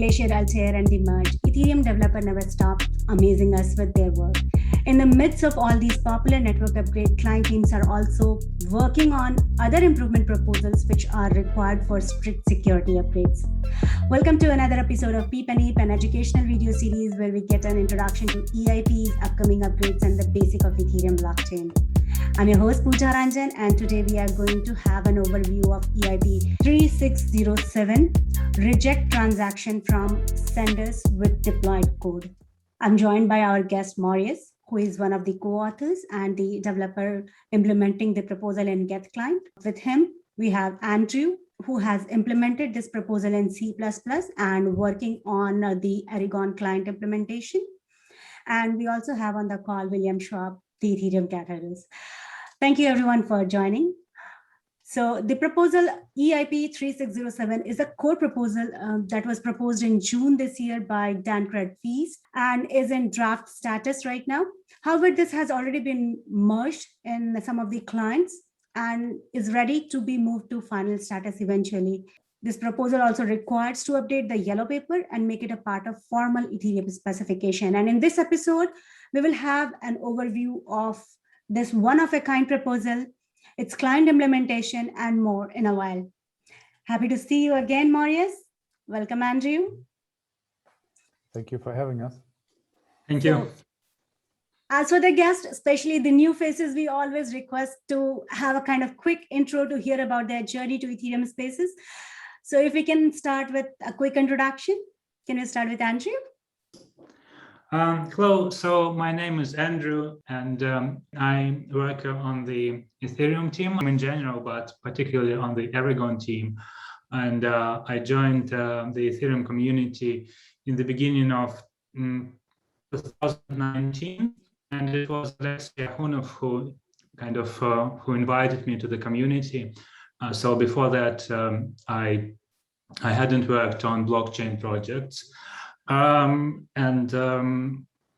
Glacier, Altair, and the merge, Ethereum developer never stopped amazing us with their work. In the midst of all these popular network upgrade, client teams are also working on other improvement proposals which are required for strict security upgrades. Welcome to another episode of PEEPanEIP, an educational video series where we get an introduction to EIP's upcoming upgrades and the basic of Ethereum blockchain. I'm your host Pooja Ranjan, and today we are going to have an overview of EIP-3607, reject transaction from senders with deployed code. I'm joined by our guest Marius, who is one of the co-authors and the developer implementing the proposal in Geth client. With him, we have Andrew, who has implemented this proposal in C++ and working on the Erigon client implementation. And we also have on the call William Schwab, the Ethereum catalyst. Thank you everyone for joining. So the proposal EIP-3607 is a core proposal that was proposed in June this year by Dankred Feast and is in draft status right now. However, this has already been merged in some of the clients and is ready to be moved to final status eventually. This proposal also requires to update the yellow paper and make it a part of formal Ethereum specification. And in this episode, we will have an overview of this one-of-a-kind proposal, its client implementation, and more in a while. Happy to see you again, Marius. Welcome, Andrew. Thank you for having us. Thank you. As for the guests, especially the new faces, we always request to have a kind of quick intro to hear about their journey to Ethereum spaces. So if we can start with a quick introduction, can we start with Andrew? Hello, so my name is Andrew, and I work on the Ethereum team in general, but particularly on the Erigon team. And I joined the Ethereum community in the beginning of 2019, and it was Alexei Ahunov who invited me to the community. So before that, I hadn't worked on blockchain projects.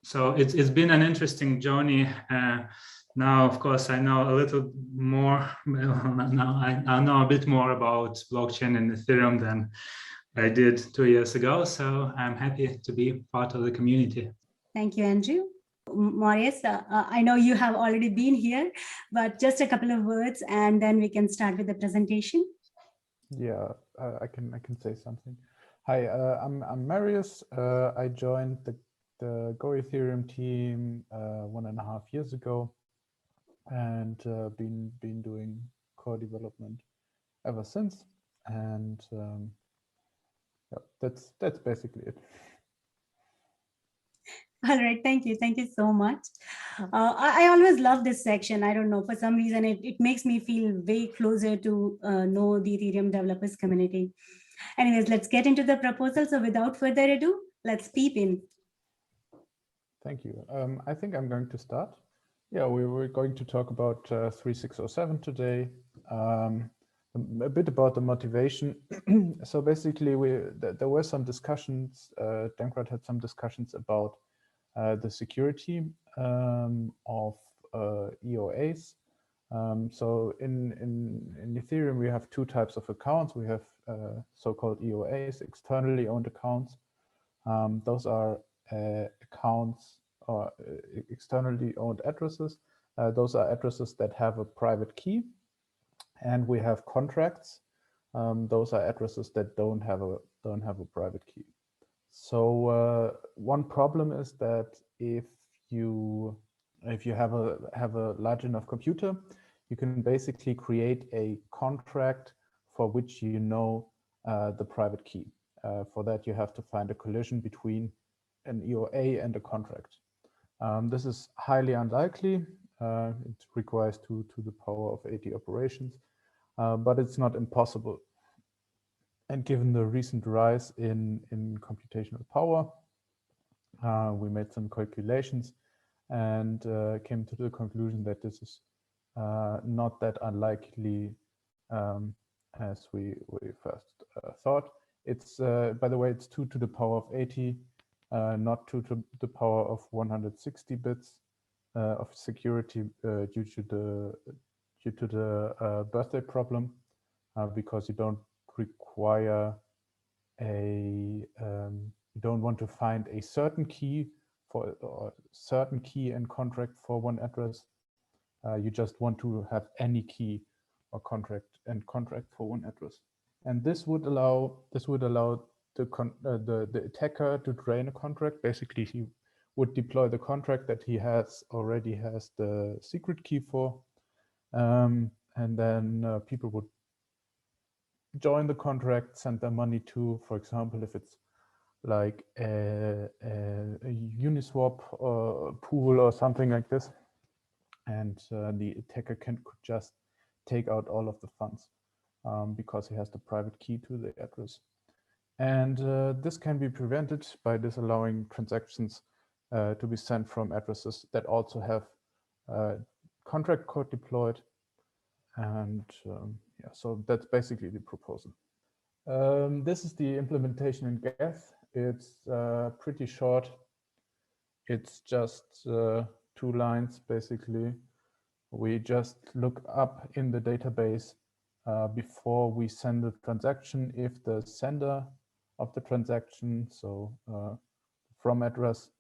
So it's been an interesting journey. Now, of course, I know a little more. Now I know a bit more about blockchain and Ethereum than I did 2 years ago. So I'm happy to be part of the community. Thank you, Andrew. Marius, I know you have already been here, but just a couple of words, and then we can start with the presentation. Yeah, I can say something. Hi, I'm Marius. I joined the Go Ethereum team 1.5 years ago, and been doing core development ever since. And yeah, that's basically it. All right, thank you so much. I always love this section. I don't know, for some reason it makes me feel way closer to know the Ethereum developers community. Anyways, let's get into the proposal. So without further ado, let's peep in. Thank you. I think I'm going to start. Yeah, we're going to talk about 3607 today. A bit about the motivation. So basically, there were some discussions. Dankred had some discussions about the security of EOAs. So in Ethereum, we have two types of accounts. We have so-called EOAs, externally owned accounts. Those are accounts or externally owned addresses. Those are addresses that have a private key. And we have contracts. Those are addresses that don't have a private key. So one problem is that if you have a large enough computer, you can basically create a contract for which you know the private key. For that, you have to find a collision between an EOA and a contract. This is highly unlikely. It requires 2 to the power of 80 operations, but it's not impossible. And given the recent rise in computational power, we made some calculations and came to the conclusion that this is not that unlikely as we first thought. It's, by the way, it's 2 to the power of 80, not 2 to the power of 160 bits of security due to the birthday problem, because you don't require you don't want to find a certain key for or certain key and contract for one address. You just want to have any key or contract for one address. And this would allow the attacker to drain a contract. Basically, he would deploy the contract that he already has the secret key for, and then people would join the contract, send their money to, for example, if it's like a Uniswap pool or something like this, and the attacker could just take out all of the funds because he has the private key to the address. And this can be prevented by disallowing transactions to be sent from addresses that also have contract code deployed. And yeah, so that's basically the proposal. This is the implementation in Geth. It's pretty short. It's just 2 lines, basically. We just look up in the database before we send the transaction if the sender of the transaction, so from address,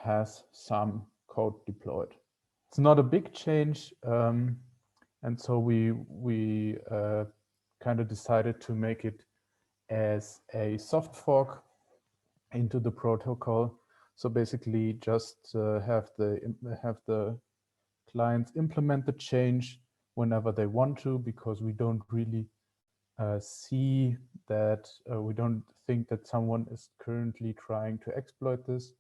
has some code deployed. It's not a big change, and so we kind of decided to make it as a soft fork into the protocol. So basically, just have the clients implement the change whenever they want to, because we don't really see that we don't think that someone is currently trying to exploit this,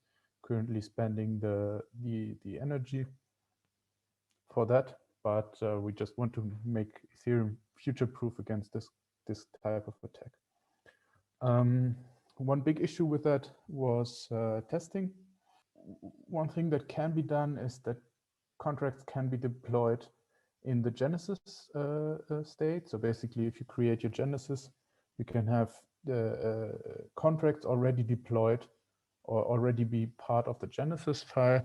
currently spending the energy for that, but we just want to make Ethereum future-proof against this type of attack. One big issue with that was testing. One thing that can be done is that contracts can be deployed in the Genesis state. So basically, if you create your Genesis, you can have the contracts already deployed or already be part of the Genesis file.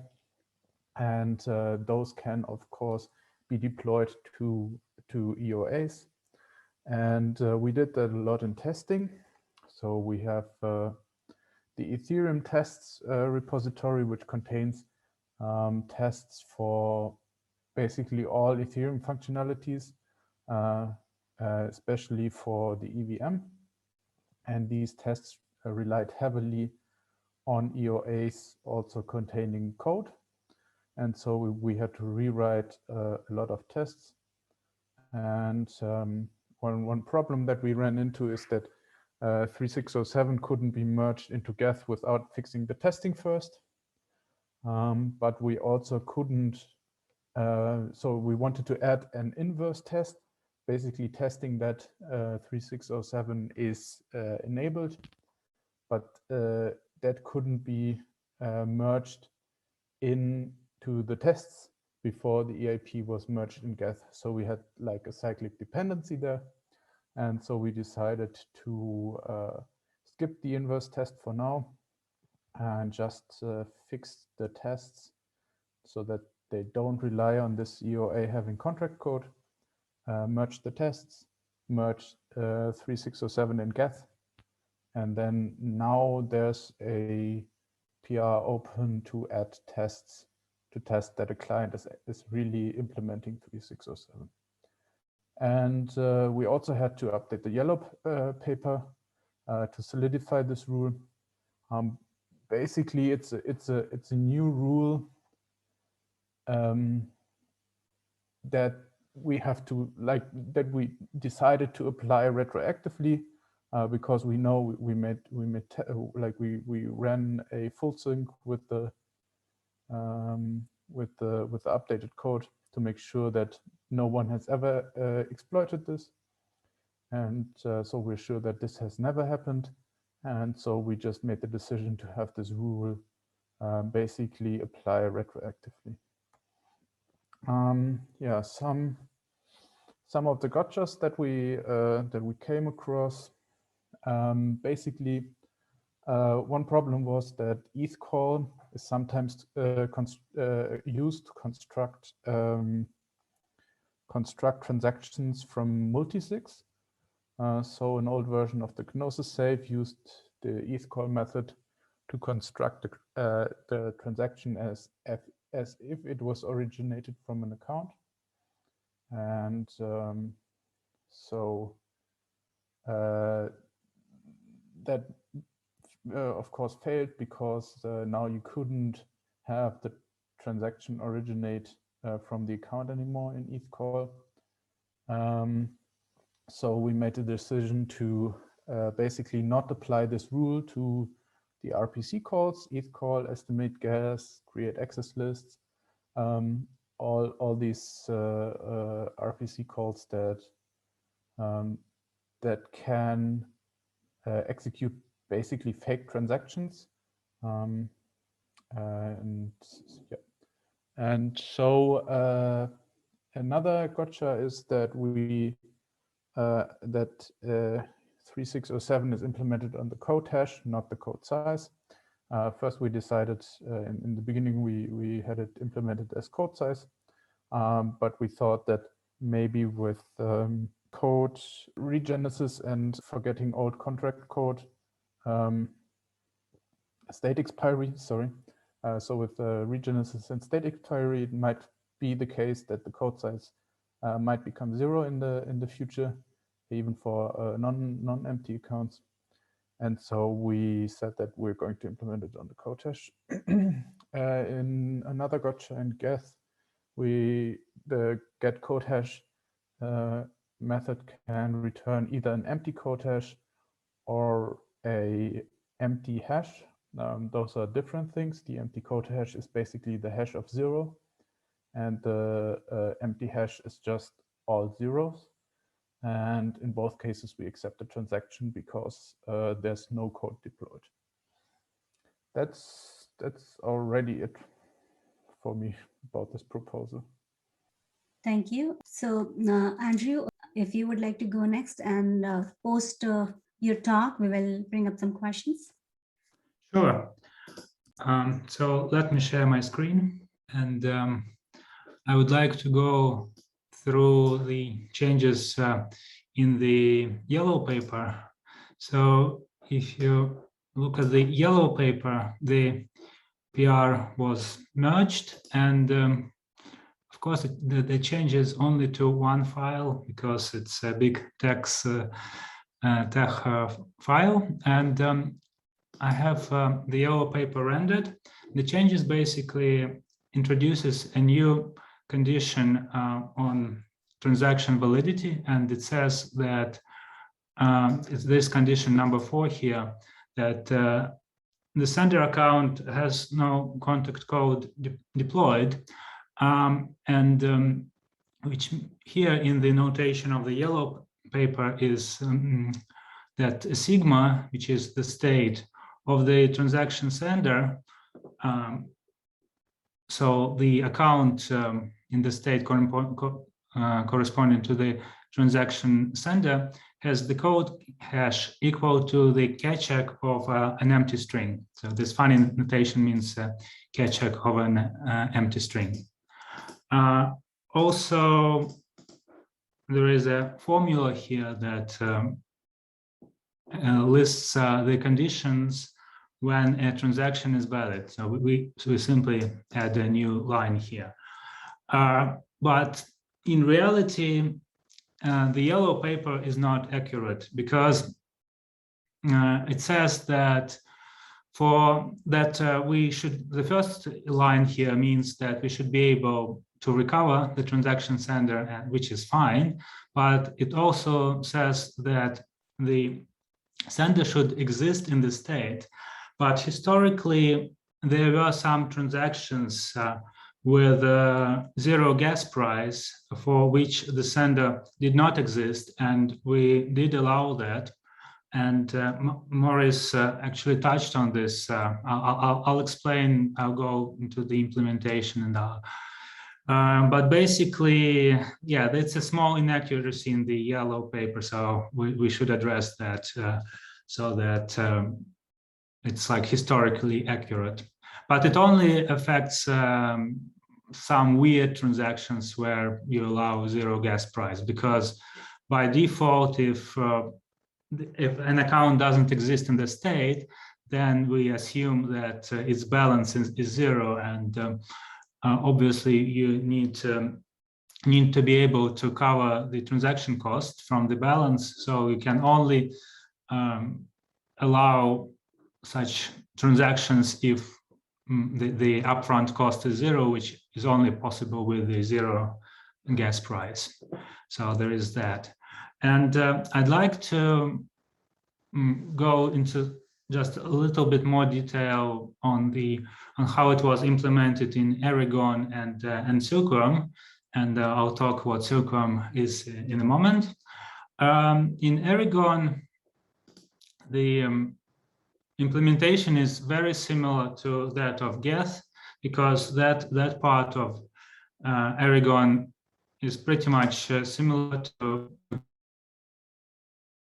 And those can, of course, be deployed to EOAs. And we did that a lot in testing. So we have the Ethereum tests repository, which contains tests for basically all Ethereum functionalities, especially for the EVM. And these tests relied heavily on EOAs also containing code. And so we had to rewrite a lot of tests. And one problem that we ran into is that 3607 couldn't be merged into Geth without fixing the testing first. But we also couldn't, so we wanted to add an inverse test, basically testing that 3607 is enabled, but that couldn't be merged into the tests before the EIP was merged in Geth. So we had like a cyclic dependency there. And so we decided to skip the inverse test for now and just fix the tests so that they don't rely on this EOA having contract code, merge the tests, merge 3607 in Geth. And then now there's a PR open to add tests to test that a client is really implementing 3607. And we also had to update the yellow paper to solidify this rule. Basically, it's a new rule that we have to that we decided to apply retroactively because we know we ran a full sync with the updated code to make sure that no one has ever exploited this, and so we're sure that this has never happened, and so we just made the decision to have this rule basically apply retroactively. Yeah, some of the gotchas that we came across. Basically, one problem was that ETH call is sometimes used to construct transactions from multisigs. So an old version of the Gnosis safe used the ETH call method to construct the transaction as if it was originated from an account. And that of course failed because now you couldn't have the transaction originate from the account anymore in ETH call. So we made the decision to basically not apply this rule to the RPC calls, ETH call, estimate gas, create access lists, all these RPC calls that that can execute basically fake transactions. And so another gotcha is that we 3607 is implemented on the CodeHash, not the CodesSize. First, we decided in the beginning we had it implemented as CodesSize, but we thought that maybe with code regenesis and forgetting old contract code, state expiry, sorry. So with regenesis and state expiry, it might be the case that the CodesSize might become 0 in the future, even for non-empty accounts. And so we said that we're going to implement it on the CodeHash. In another gotcha in Geth, the get CodeHash method can return either an empty CodeHash or a empty hash. Those are different things. The empty CodeHash is basically the hash of 0, and the empty hash is just all zeros. And in both cases, we accept the transaction because there's no code deployed. That's already it for me about this proposal. Thank you. So Andrew, if you would like to go next and post your talk, we will bring up some questions. Sure. So let me share my screen, and I would like to go through the changes in the yellow paper. So if you look at the yellow paper, the PR was merged, and of course the changes only to one file because it's a big text file, and I have the yellow paper rendered. The changes basically introduces a new condition on transaction validity, and it says that it's this condition number 4 here, that the sender account has no contact code deployed, and which here in the notation of the yellow paper is that sigma, which is the state of the transaction sender, so the account in the state corresponding to the transaction sender has the code hash equal to the catcheck of an empty string. So this funny notation means catcheck of an empty string. Also, there is a formula here that lists the conditions when a transaction is valid. So we simply add a new line here. But in reality, the yellow paper is not accurate because it says that for that we should, the first line here means that we should be able to recover the transaction sender, which is fine, but it also says that the sender should exist in the state. But historically, there were some transactions with zero gas price for which the sender did not exist, and we did allow that. And Marius actually touched on this. I'll explain, I'll go into the implementation and but basically, yeah, it's a small inaccuracy in the yellow paper, so we should address that so that it's like historically accurate. But it only affects some weird transactions where you allow zero gas price, because by default, if an account doesn't exist in the state, then we assume that its balance is zero, and obviously you need to be able to cover the transaction cost from the balance. So you can only allow such transactions if the upfront cost is zero, which is only possible with the zero gas price. So there is that. And I'd like to go into just a little bit more detail on how it was implemented in Erigon and Silkworm, and I'll talk what Silkworm is in a moment. In Erigon, the implementation is very similar to that of Geth, because that part of Erigon is pretty much similar to.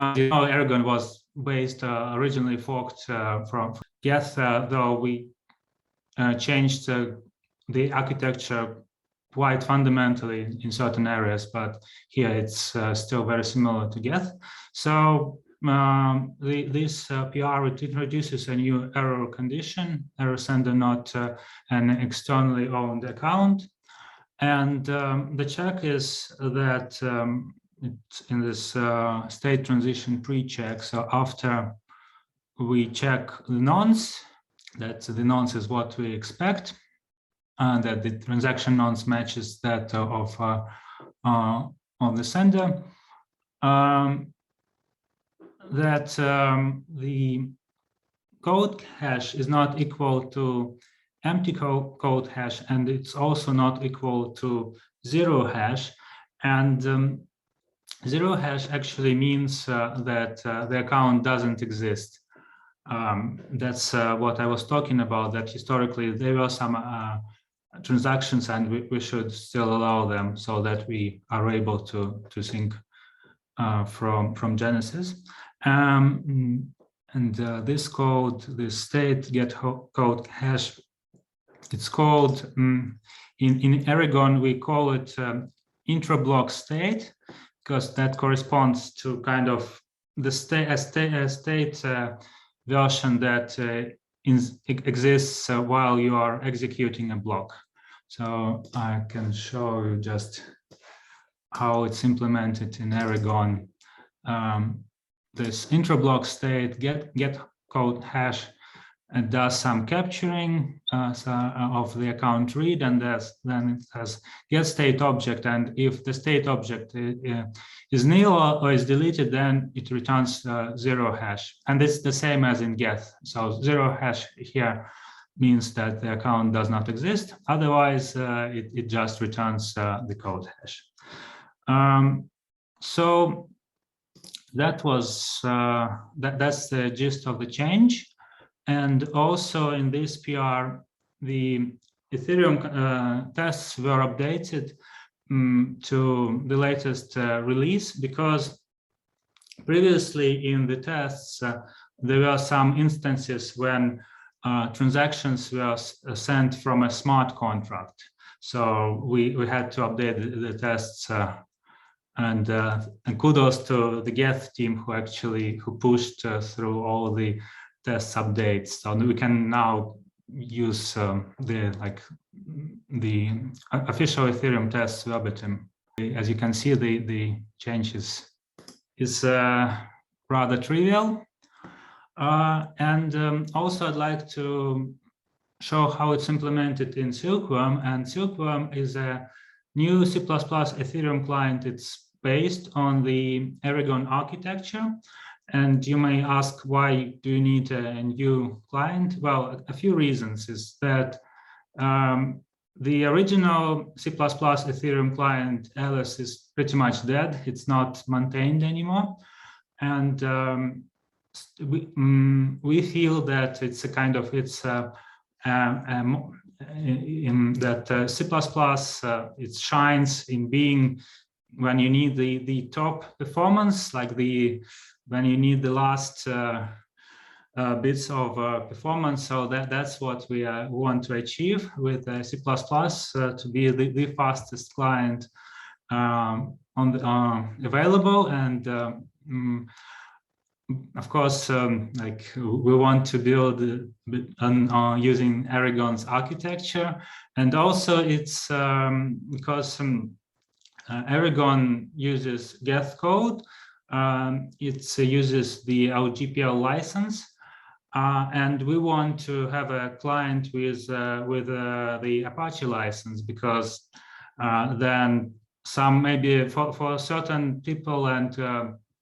Erigon was based originally forked from Geth, though we changed the architecture quite fundamentally in certain areas, but here it's still very similar to Geth. So this PR introduces a new error condition, error sender not an externally owned account. And the check is that it's in this state transition pre-check. So after we check the nonce, that the nonce is what we expect, and that the transaction nonce matches that of the sender, that the code hash is not equal to empty code hash, and it's also not equal to zero hash. And zero hash actually means that the account doesn't exist. That's what I was talking about, that historically there were some transactions, and we should still allow them so that we are able to sync from Genesis. And this code, this state get code hash, it's called, in Erigon, we call it Interblock state, because that corresponds to kind of the state version that exists while you are executing a block. So I can show you just how it's implemented in Erigon. This interblock state get code hash and does some capturing of the account read, and then it has get state object, and if the state object is nil or is deleted, then it returns zero hash, and it's the same as in Geth. So zero hash here means that the account does not exist. Otherwise, it just returns the code hash. So that was that's the gist of the change. And also in this PR, the Ethereum tests were updated to the latest release, because previously in the tests, there were some instances when transactions were sent from a smart contract. So we had to update the tests, and kudos to the Geth team who pushed through all the test updates. So we can now use the official Ethereum tests verbatim. As you can see, the change is rather trivial. And also I'd like to show how it's implemented in Silkworm. And Silkworm is a new C++ Ethereum client. It's based on the Erigon architecture. And you may ask, why do you need a new client? Well, a few reasons is that the original C++ Ethereum client, Alice, is pretty much dead. It's not maintained anymore. And we feel that it's a kind of, in that C++, it shines in being when you need the top performance, like when you need the last bits of performance. So that's what we want to achieve with C++, to be the fastest client. available, and of course, like we want to build using Erigon's architecture, and also it's because Erigon uses Geth code. It uses the LGPL license, and we want to have a client with the Apache license, because then some maybe for certain people and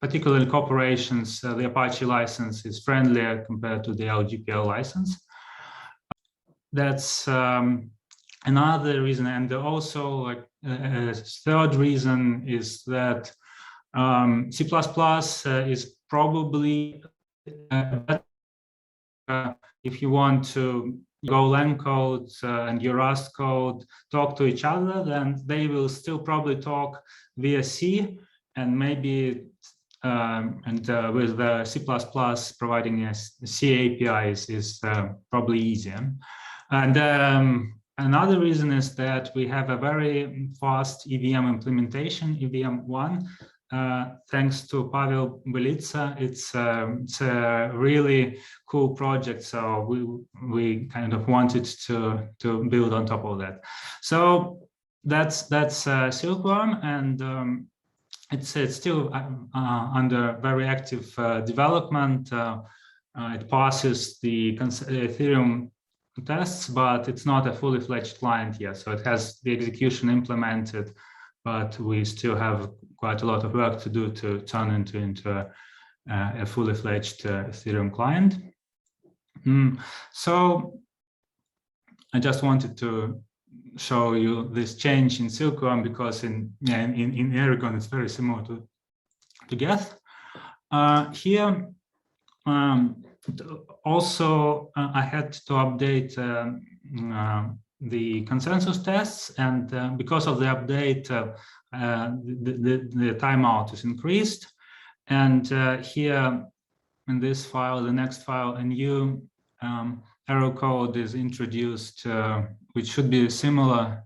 particularly corporations, the Apache license is friendlier compared to the LGPL license. That's another reason, and also like a third reason is that C++ is probably better if you want to Golang code and your Rust code talk to each other, then they will still probably talk via C, and maybe with the C++ providing a C APIs is probably easier. And another reason is that we have a very fast EVM implementation, EVM1. Thanks to Pavel Belitsa, it's a really cool project. So we kind of wanted to build on top of that. So that's Silkworm, and it's still under very active development. It passes the Ethereum tests, but it's not a fully fledged client yet. So it has the execution implemented, but we still have quite a lot of work to do to turn into a fully fledged Ethereum client. So I just wanted to show you this change in Silkworm, because in Erigon it's very similar to Geth. Here also I had to update the consensus tests, and because of the update, the timeout is increased. And here in this file, the next file, a new error code is introduced, which should be similar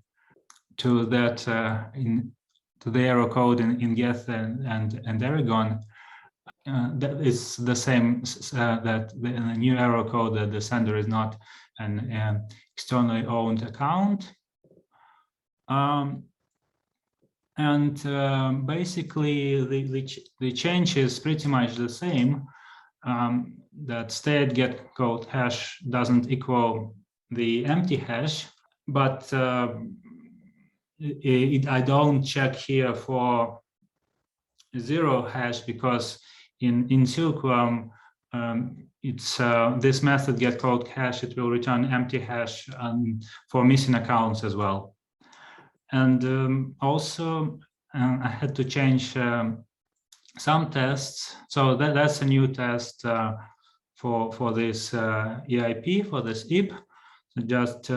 to that to the error code in Geth and Erigon. That is the same, that the new error code that the sender is not an externally owned account. Basically the change is pretty much the same. That state get code hash doesn't equal the empty hash, but I don't check here for 0 hash, because in Silkworm it's this method get code hash, it will return empty hash for missing accounts as well. And also I had to change some tests. So that's a new test for this EIP, for this EIP. So just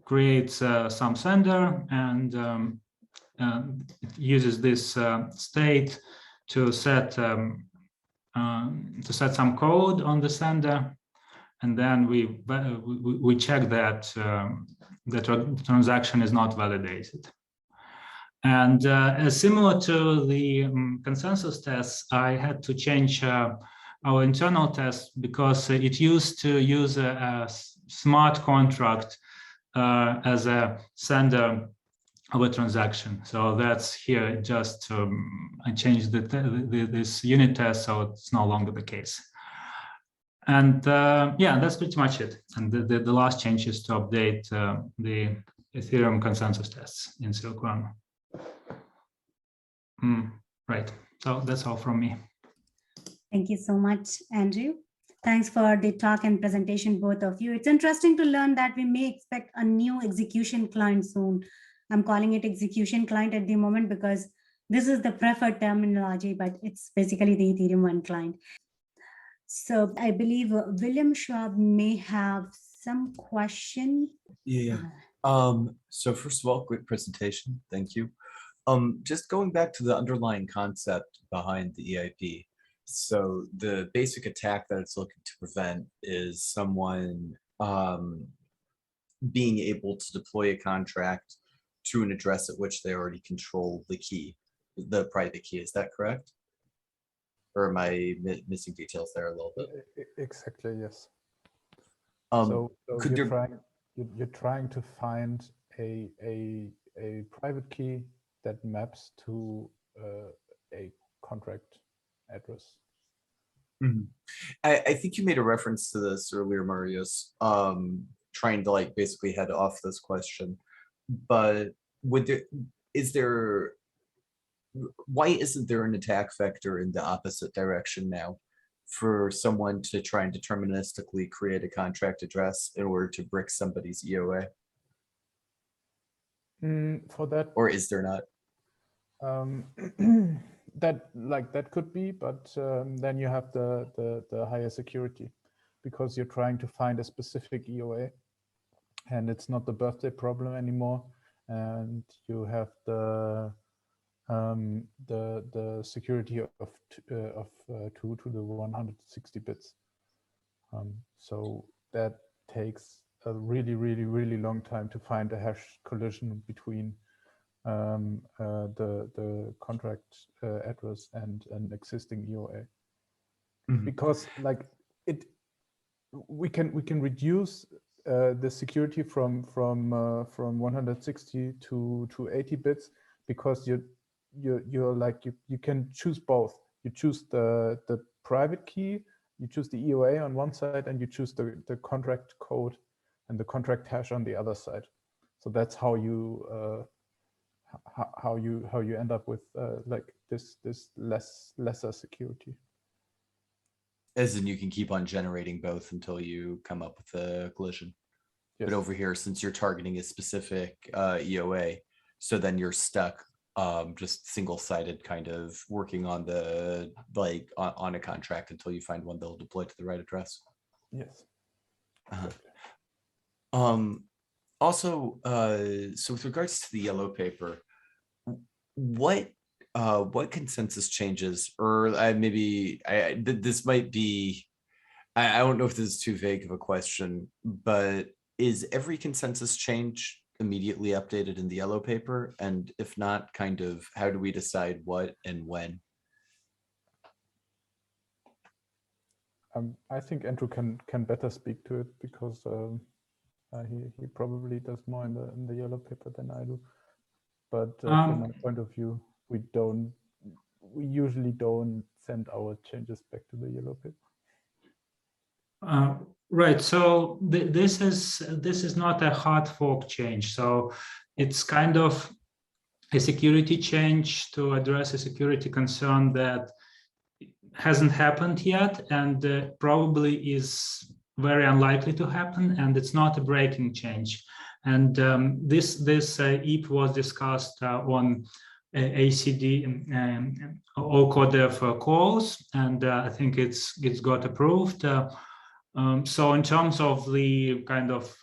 creates some sender, and it uses this state to set some code on the sender, and then we check that the transaction is not validated. And similar to the consensus tests, I had to change our internal test, because it used to use a smart contract as a sender of a transaction. So that's here, just I changed this unit test, so it's no longer the case. And yeah, that's pretty much it. And the last change is to update the Ethereum consensus tests in Silkworm. Right, so that's all from me. Thank you so much, Andrew. Thanks for the talk and presentation, both of you. It's interesting to learn that we may expect a new execution client soon. I'm calling it execution client at the moment because this is the preferred terminology, but it's basically the Ethereum 1 client. So I believe William Schwab may have some question. Yeah. So first of all, great presentation. Thank you. Just going back to the underlying concept behind the EIP. So the basic attack that it's looking to prevent is someone being able to deploy a contract to an address at which they already control the key, the private key. Is that correct? Or am I missing details there a little bit? Exactly, yes. So So could you're there, trying to find a private key that maps to a contract address. Mhm. I think you made a reference to this earlier, Marius, trying to like basically head off this question, but why isn't there an attack vector in the opposite direction now for someone to try and deterministically create a contract address in order to brick somebody's EOA? For that, Or is there not? that could be, but then you have the higher security, because you're trying to find a specific EOA, and it's not the birthday problem anymore, and you have the security of 2 to the 160 bits. So that takes a really long time to find a hash collision between the contract address and an existing EOA. Because like we can reduce the security from 160 to 80 bits, because you're like you can choose both. You choose the private key, you choose the EOA on one side, and you choose the contract code and the contract hash on the other side. So that's how you end up with like this lesser security. As in you can keep on generating both until you come up with a collision. Yes. But over here, since you're targeting a specific EOA, so then you're stuck just single-sided kind of working on the on a contract until you find one that'll deploy to the right address. Yes. Also, so with regards to the yellow paper, what consensus changes, or this might be, I don't know if this is too vague of a question, but is every consensus change immediately updated in the yellow paper? And if not, kind of how do we decide what and when? I think Andrew can better speak to it, because he probably does more in the yellow paper than I do. But from my point of view, we usually don't send our changes back to the yellow paper. Right. So this is not a hard fork change. So it's kind of a security change to address a security concern that hasn't happened yet, and probably is very unlikely to happen, and it's not a breaking change. And this EIP was discussed on ACD or CodeDev calls, and I think it's got approved. So in terms of the kind of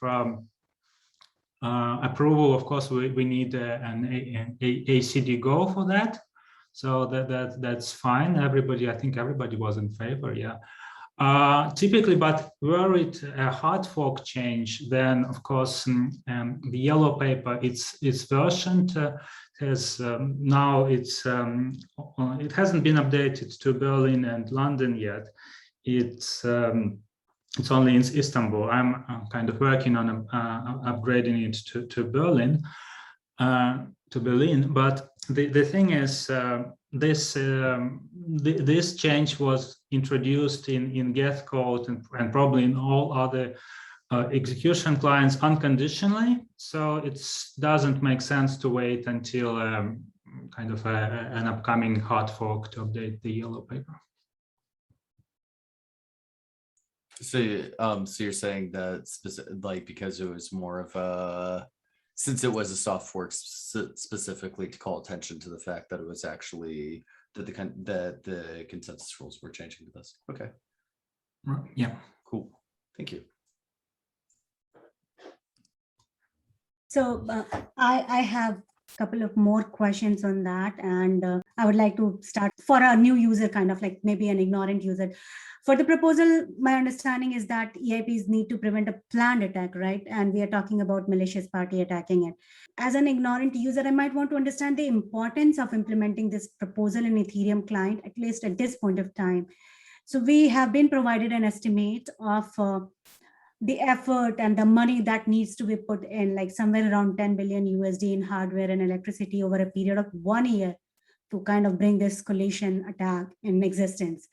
approval, of course, we need an ACD go for that. So that's fine. I think everybody was in favor, yeah. Typically, but were it a hard fork change, then of course the yellow paper, its version has now it hasn't been updated to Berlin and London yet. It's only in Istanbul. I'm kind of working on upgrading it to Berlin. But the thing is, this change was introduced in Geth code and probably in all other execution clients unconditionally. So it doesn't make sense to wait until kind of an upcoming hard fork to update the yellow paper. So you're saying that because it was more of a, since it was a soft fork specifically to call attention to the fact that it was actually that the consensus rules were changing to this. Okay. Yeah. Cool. Thank you. So I have a couple of more questions on that, and I would like to start for a new user, kind of like maybe an ignorant user. For the proposal, my understanding is that EIPs need to prevent a planned attack, right? And we are talking about malicious party attacking it. As an ignorant user, I might want to understand the importance of implementing this proposal in Ethereum client, at least at this point of time. So we have been provided an estimate of the effort and the money that needs to be put in, like somewhere around 10 billion USD in hardware and electricity over a period of 1 year to kind of bring this collision attack in existence.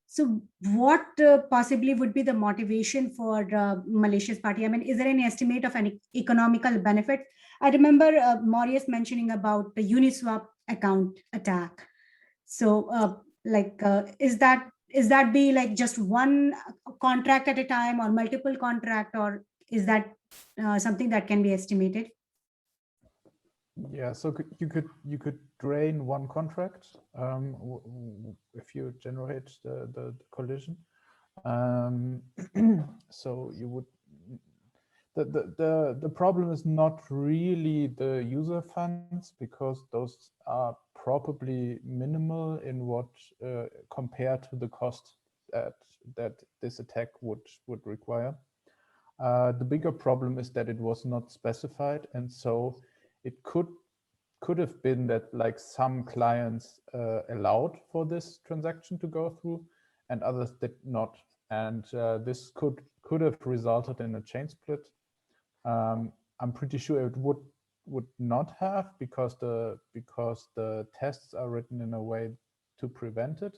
So what possibly would be the motivation for malicious party? I mean, is there any estimate of any economical benefit? I remember Marius mentioning about the Uniswap account attack. So is that be like just one contract at a time or multiple contract, or is that something that can be estimated? Yeah, so you could drain one contract if you generate the collision. So you would. The problem is not really the user funds, because those are probably minimal in what compared to the cost that this attack would require. The bigger problem is that it was not specified, and so it could have been that like some clients allowed for this transaction to go through and others did not, and this could have resulted in a chain split. I'm pretty sure it would not have, because the tests are written in a way to prevent it.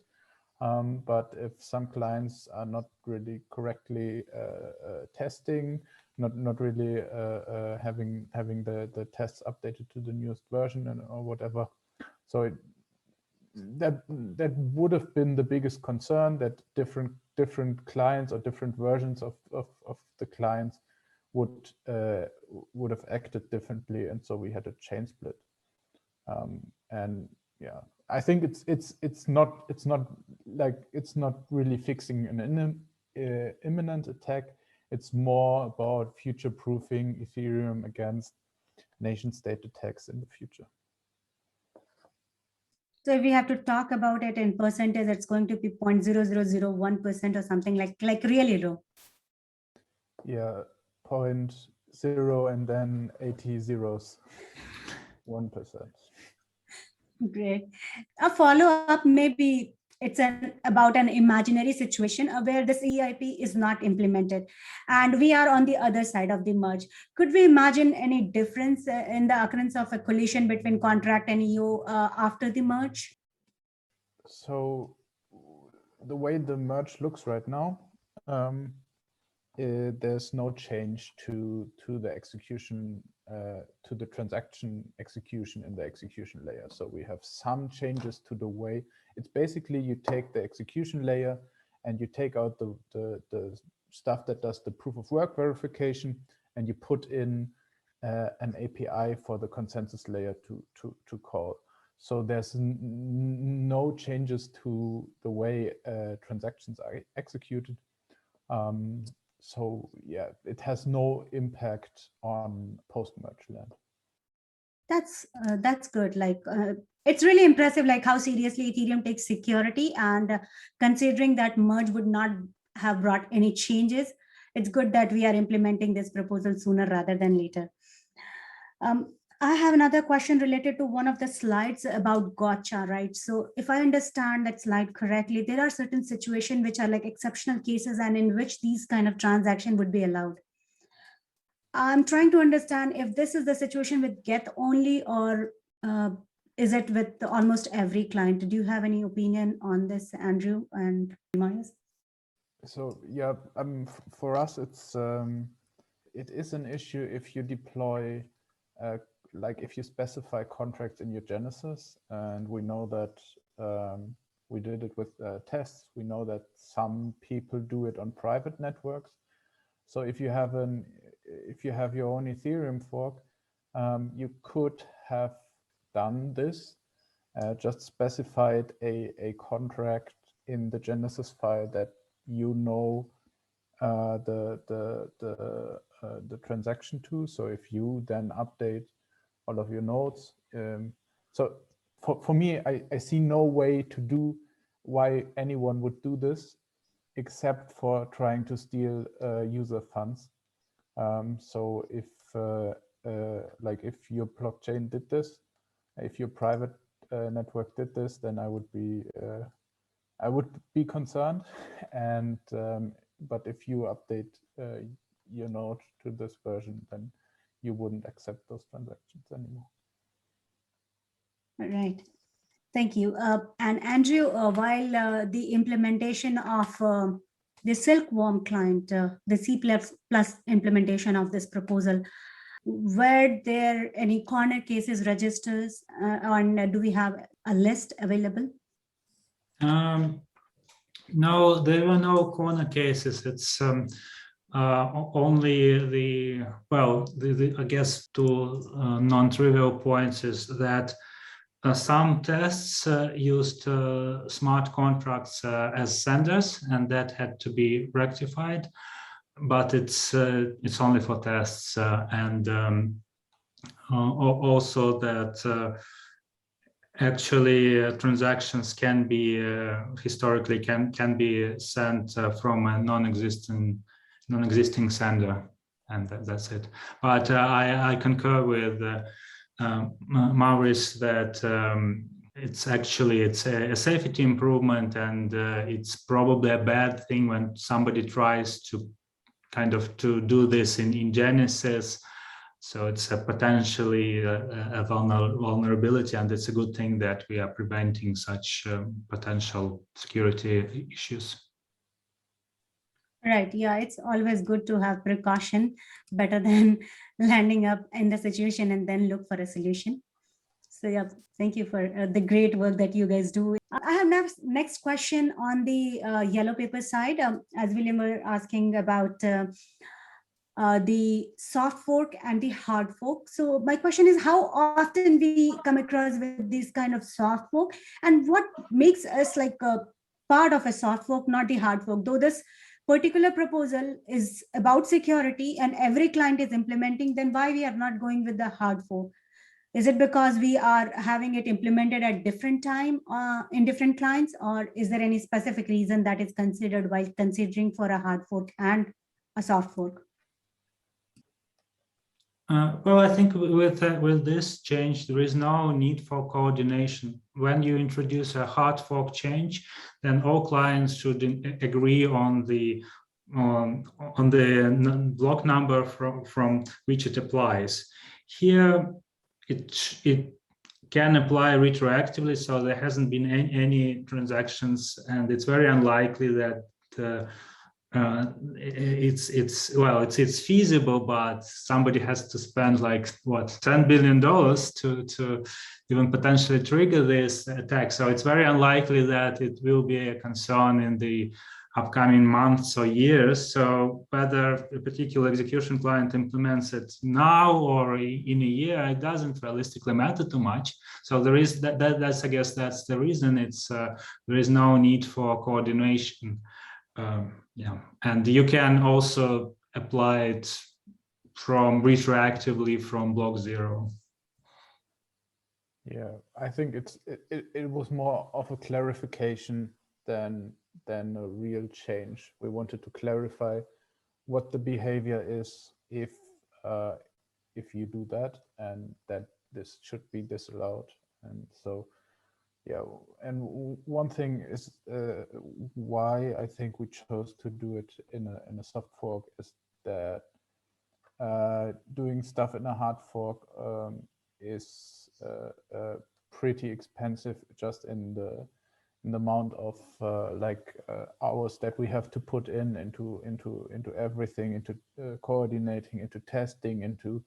But if some clients are not really correctly testing, not really having the tests updated to the newest version or whatever, so that would have been the biggest concern, that different clients or different versions of the clients would have acted differently, and so we had a chain split. And yeah, I think it's not really fixing an imminent attack. It's more about future-proofing Ethereum against nation-state attacks in the future. So if we have to talk about it in percentage, it's going to be 0.0001% or something like really low. Yeah, 0.0 and then 80 zeros, 1%. Great. A follow-up, maybe it's about an imaginary situation where this EIP is not implemented and we are on the other side of the merge. Could we imagine any difference in the occurrence of a collision between contract and EO after the merge? So the way the merge looks right now, there's no change to the execution, to the transaction execution in the execution layer. So we have some changes to the way. It's basically you take the execution layer and you take out the stuff that does the proof of work verification, and you put in an API for the consensus layer to call. So there's no changes to the way transactions are executed. So yeah, it has no impact on post-merge land. That's good. Like it's really impressive, like how seriously Ethereum takes security, and considering that merge would not have brought any changes, it's good that we are implementing this proposal sooner rather than later. I have another question related to one of the slides about gotcha, right? So if I understand that slide correctly, there are certain situations which are like exceptional cases and in which these kind of transaction would be allowed. I'm trying to understand if this is the situation with Geth only, or is it with almost every client? Do you have any opinion on this, Andrew and Marius? So yeah, for us, it is an issue if you deploy, like if you specify contracts in your Genesis, and we know that we did it with tests. We know that some people do it on private networks. So if you have your own Ethereum fork, you could have done this, just specified a contract in the Genesis file that you know the transaction to. So if you then update all of your nodes, so for me, I see no way to do why anyone would do this, except for trying to steal user funds. So if like if your blockchain did this, if your private network did this, then I would be concerned. And but if you update your node to this version, then you wouldn't accept those transactions anymore. All right. Thank you. And Andrew, while the implementation of the Silkworm client, the C++ implementation of this proposal, were there any corner cases registers, and do we have a list available? No, there were no corner cases. It's only the, well, I guess two non-trivial points is that some tests used smart contracts as senders, and that had to be rectified. But it's only for tests, and also that actually transactions can be historically can be sent from a non-existing sender, and that's it. But I concur with Marius that it's a safety improvement, and it's probably a bad thing when somebody tries to to do this in Genesis. So it's a potentially a vulnerability, and it's a good thing that we are preventing such potential security issues. Right. Yeah, it's always good to have precaution, better than landing up in the situation and then look for a solution. So yeah, thank you for the great work that you guys do. I have next question on the yellow paper side. As William were asking about the soft fork and the hard fork. So my question is, how often we come across with this kind of soft fork, and what makes us like a part of a soft fork, not the hard fork? Though this particular proposal is about security and every client is implementing, then why we are not going with the hard fork? Is it because we are having it implemented at different time in different clients, or is there any specific reason that is considered while considering for a hard fork and a soft fork? Well, I think with this change, there is no need for coordination. When you introduce a hard fork change, then all clients should agree on the block number from which it applies. Here, it can apply retroactively, so there hasn't been any transactions, and it's very unlikely that it's feasible, but somebody has to spend like what, $10 billion to even potentially trigger this attack. So it's very unlikely that it will be a concern in the upcoming months or years. So whether a particular execution client implements it now or in a year, it doesn't realistically matter too much. So there is that's I guess that's the reason. It's there is no need for coordination. Yeah, and you can also apply it retroactively from block 0. Yeah, I think it was more of a clarification than a real change. We wanted to clarify what the behavior is if you do that, and that this should be disallowed. And so, yeah, and one thing is why I think we chose to do it in a soft fork is that doing stuff in a hard fork is pretty expensive, just in the amount of hours that we have to put into everything, into coordinating, into testing, into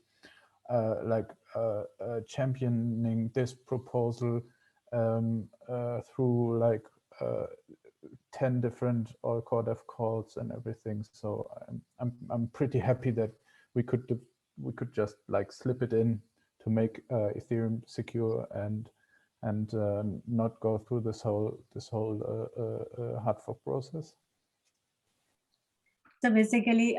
championing this proposal through 10 different all core dev calls and everything. So I'm pretty happy that we could just slip it in to make Ethereum secure and not go through this whole hard fork process. So basically,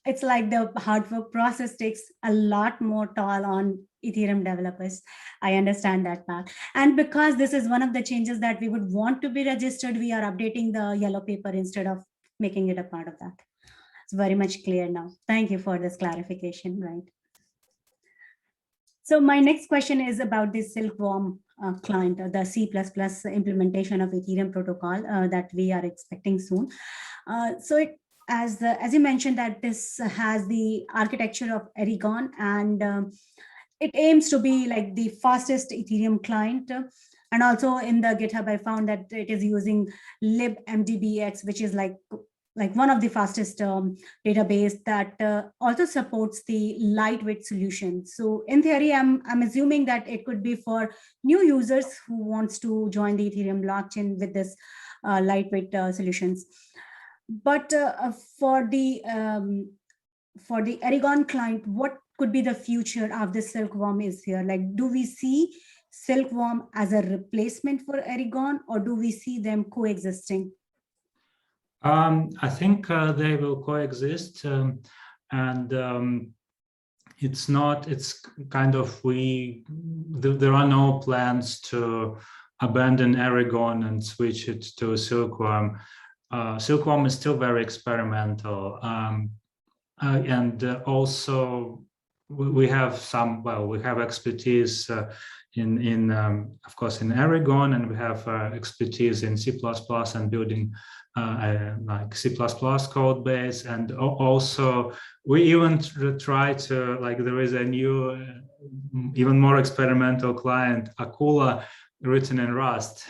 it's like the hard work process takes a lot more toll on Ethereum developers. I understand that part. And because this is one of the changes that we would want to be registered, we are updating the yellow paper instead of making it a part of that. It's very much clear now. Thank you for this clarification, right? So my next question is about the Silkworm client, the C++ implementation of Ethereum protocol that we are expecting soon. As you mentioned, that this has the architecture of Erigon, and it aims to be like the fastest Ethereum client. And also in the GitHub, I found that it is using libmdbx, which is like one of the fastest database that also supports the lightweight solution. So in theory, I'm assuming that it could be for new users who wants to join the Ethereum blockchain with this lightweight solutions. But for the Erigon client, what could be the future of the Silkworm is here? Like, do we see Silkworm as a replacement for Erigon, or do we see them coexisting? I think they will coexist, and it's kind of there are no plans to abandon Erigon and switch it to Silkworm. Silkworm is still very experimental, and also we have expertise in of course in Erigon, and we have expertise in C++ and building like C++ code base, and also we even try to, like, there is a new even more experimental client, Akula, written in Rust.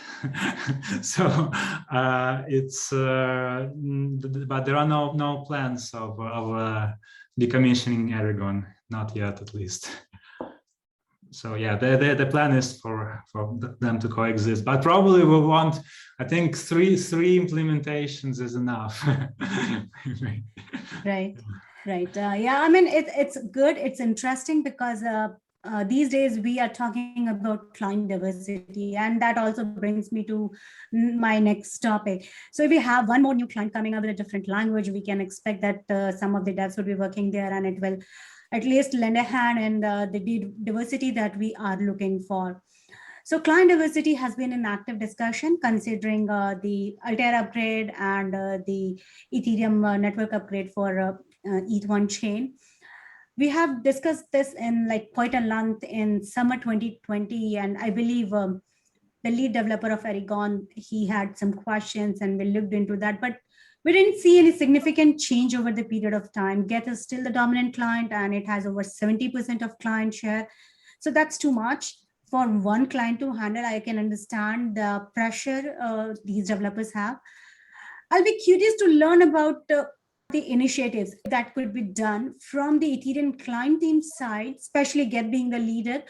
So it's but there are no plans of decommissioning Erigon, not yet at least. So yeah, the plan is for them to coexist, but probably we'll want, I think three implementations is enough. Right. Yeah, I mean, it's good. It's interesting because these days we are talking about client diversity, and that also brings me to my next topic. So if we have one more new client coming up with a different language, we can expect that some of the devs will be working there, and it will at least lend a hand in the diversity that we are looking for. So client diversity has been an active discussion, considering the Altair upgrade and the Ethereum network upgrade for ETH1 chain. We have discussed this in like quite a length in summer 2020, and I believe the lead developer of Erigon, he had some questions and we looked into that, but we didn't see any significant change over the period of time. Geth is still the dominant client, and it has over 70% of client share. So that's too much for one client to handle. I can understand the pressure these developers have. I'll be curious to learn about the initiatives that could be done from the Ethereum client team side, especially Geth being the leader,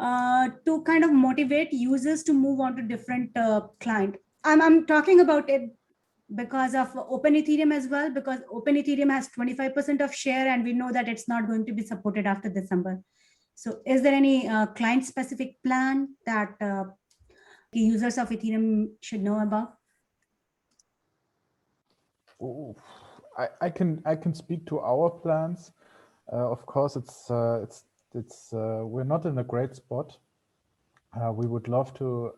to kind of motivate users to move on to different client. I'm talking about it because of Open Ethereum as well, because Open Ethereum has 25% of share, and we know that it's not going to be supported after December. So is there any client-specific plan that users of Ethereum should know about? Ooh, I can speak to our plans. Of course, we're not in a great spot. We would love to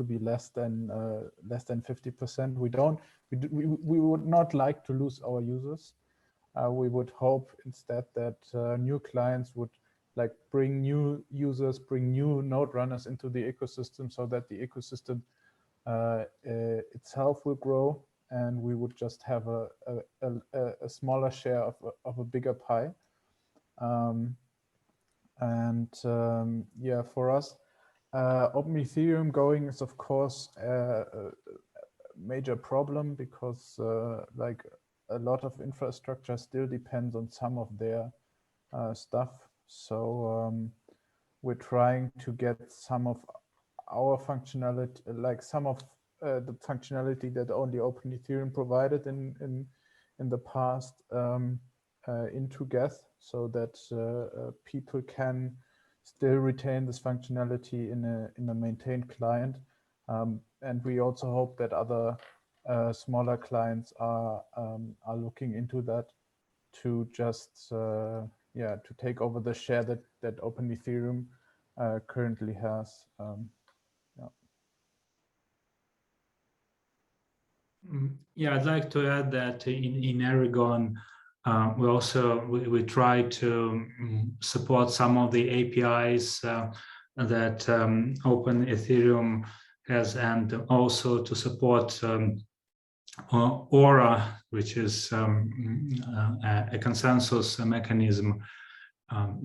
be less than 50%. We would not like to lose our users. We would hope instead that new clients would like bring new users, bring new node runners into the ecosystem, so that the ecosystem itself will grow, and we would just have a smaller share of a bigger pie. Yeah, for us, Open Ethereum going is of course a major problem, because like a lot of infrastructure still depends on some of their stuff. So we're trying to get some of our functionality, like some of the functionality that only Open Ethereum provided in the past, into Geth, so that people can still retain this functionality in a maintained client. And we also hope that other smaller clients are looking into that to just yeah, to take over the share that Open Ethereum currently has. Yeah, I'd like to add that in Erigon, we try to support some of the APIs that Open Ethereum has, and also to support Aura, which is a consensus mechanism.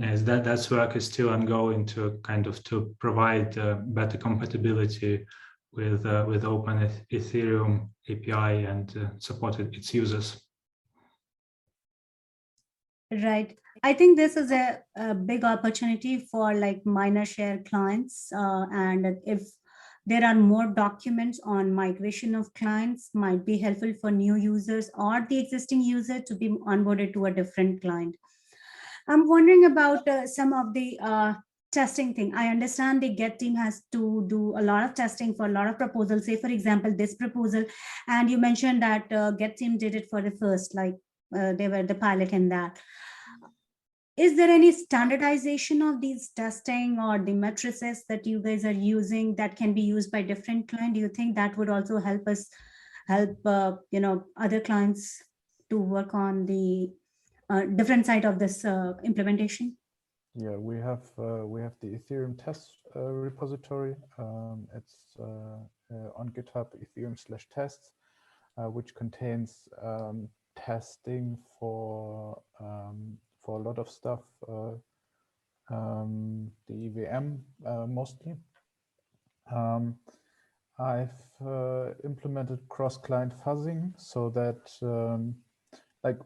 As that work is still ongoing to kind of to provide better compatibility with Open Ethereum API and support its users. Right. I think this is a big opportunity for like minor share clients. And if there are more documents on migration of clients, might be helpful for new users or the existing user to be onboarded to a different client. I'm wondering about some of the testing thing. I understand the Geth team has to do a lot of testing for a lot of proposals. Say, for example, this proposal, and you mentioned that Geth team did it for the first, like they were the pilot in that. Is there any standardization of these testing or the matrices that you guys are using that can be used by different clients? Do you think that would also help us help other clients to work on the different side of this implementation? Yeah, we have the Ethereum test repository. It's on GitHub, Ethereum/tests, which contains testing for a lot of stuff, the EVM mostly. I've implemented cross-client fuzzing so that like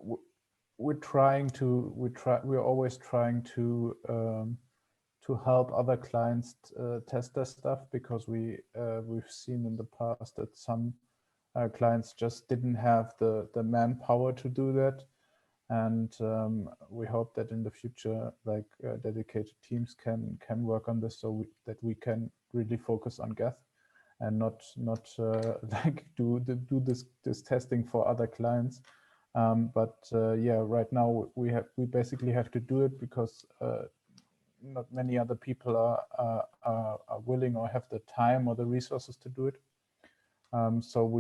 we're always trying to help other clients test their stuff, because we've seen in the past that some clients just didn't have the manpower to do that. And we hope that in the future, like dedicated teams can work on this, so that we can really focus on Geth and not like do this testing for other clients. Yeah, right now we basically have to do it because not many other people are willing or have the time or the resources to do it. So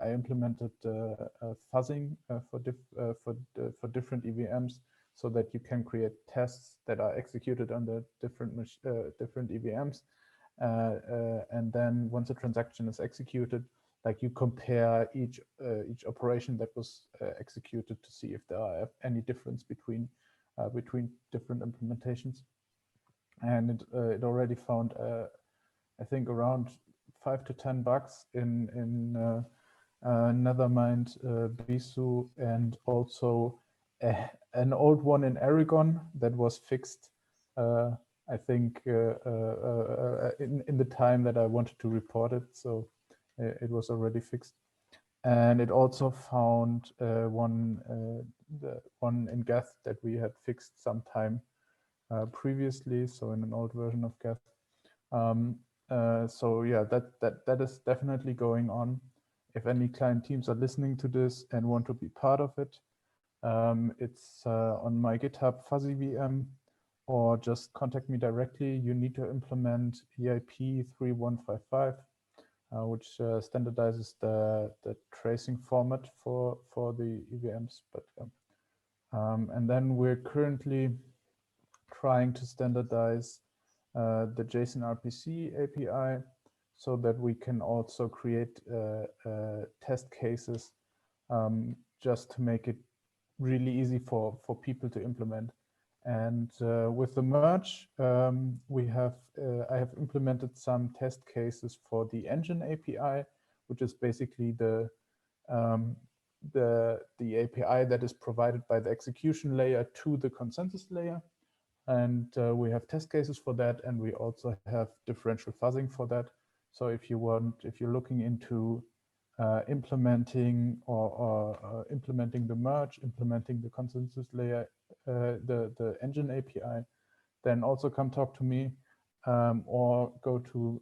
I implemented fuzzing for different EVMs, so that you can create tests that are executed on the different EVMs, and then once a transaction is executed, like you compare each operation that was executed to see if there are any difference between different implementations. And it already found I think around 5 to 10 bugs in Nethermind, Bisu, and also an old one in Erigon that was fixed, I think, in the time that I wanted to report it. So it was already fixed. And it also found the one in Geth that we had fixed sometime previously, so in an old version of Geth. So yeah, that is definitely going on. If any client teams are listening to this and want to be part of it, it's on my GitHub fuzzy VM, or just contact me directly. You need to implement EIP-3607, which standardizes the tracing format for the EVMs. But and then we're currently trying to standardize the JSON RPC API, so that we can also create test cases, just to make it really easy for people to implement. And with the merge, I have implemented some test cases for the engine API, which is basically the API that is provided by the execution layer to the consensus layer. And we have test cases for that, and we also have differential fuzzing for that. So if you're looking into implementing or implementing the merge, implementing the consensus layer, the engine API, then also come talk to me, or go to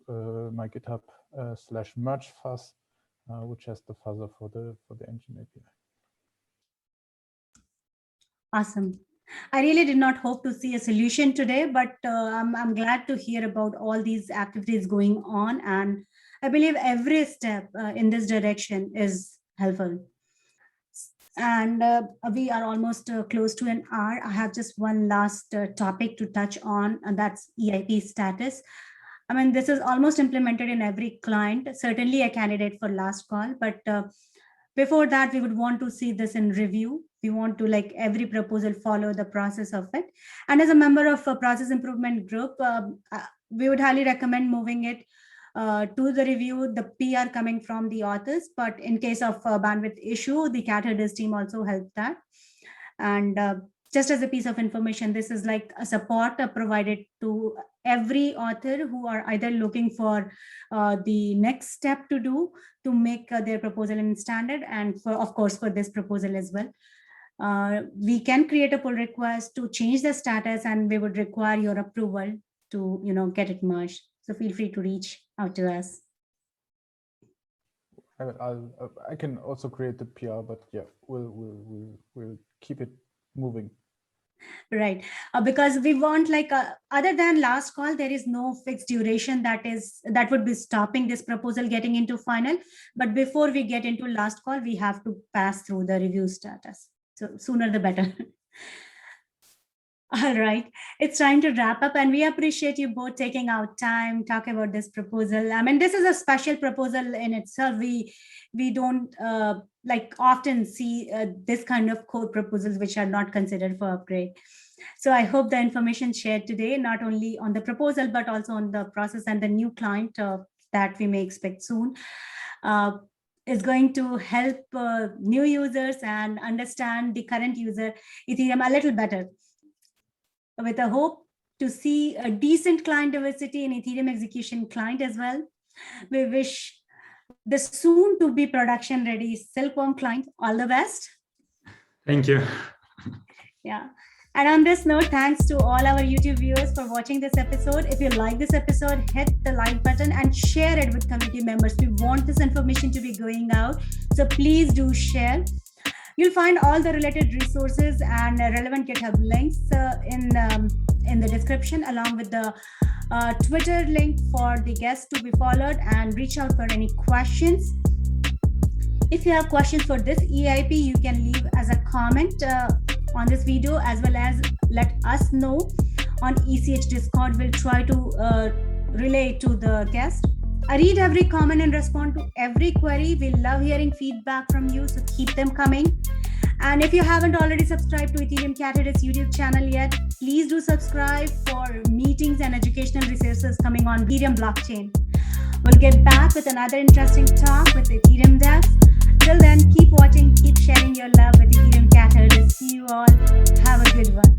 my GitHub /mergefuzz, which has the fuzzer for the engine API. Awesome. I really did not hope to see a solution today, but I'm glad to hear about all these activities going on. And I believe every step in this direction is helpful. And we are almost close to an hour. I have just one last topic to touch on, and that's EIP status. I mean, this is almost implemented in every client, certainly a candidate for last call, but before that, we would want to see this in review. We want to, like every proposal, follow the process of it. And as a member of a process improvement group, we would highly recommend moving it to the review, the PR coming from the authors. But in case of bandwidth issue, the CatHeaders team also helped that. And just as a piece of information, this is like a support provided to every author who are either looking for the next step to do to make their proposal in standard, and for, of course, for this proposal as well. We can create a pull request to change the status, and we would require your approval to get it merged. So feel free to reach out to us. I can also create the PR, but yeah, we'll keep it moving. Right, because we want, like, other than last call, there is no fixed duration that would be stopping this proposal getting into final. But before we get into last call, we have to pass through the review status. So sooner the better. All right, it's time to wrap up, and we appreciate you both taking out time, talk about this proposal. I mean, this is a special proposal in itself. We don't often see this kind of code proposals which are not considered for upgrade. So I hope the information shared today, not only on the proposal, but also on the process and the new client that we may expect soon, is going to help new users and understand the current user Ethereum a little better, with a hope to see a decent client diversity in Ethereum execution client as well. We wish the soon to be production ready Silkworm client all the best. Thank you. Yeah. And on this note, thanks to all our YouTube viewers for watching this episode. If you like this episode, hit the like button and share it with community members. We want this information to be going out, so please do share. You'll find all the related resources and relevant GitHub links in the description, along with the Twitter link for the guests to be followed, and reach out for any questions. If you have questions for this EIP, you can leave as a comment on this video, as well as let us know on ECH Discord. We'll try to relay to the guest. I read every comment and respond to every query. We love hearing feedback from you, so keep them coming. And if you haven't already subscribed to Ethereum CatHeaders YouTube channel yet, please do subscribe for meetings and educational resources coming on Ethereum blockchain. We'll get back with another interesting talk with Ethereum devs. Till then, keep watching, keep sharing your love with Ethereum CatHeaders. See you all. Have a good one.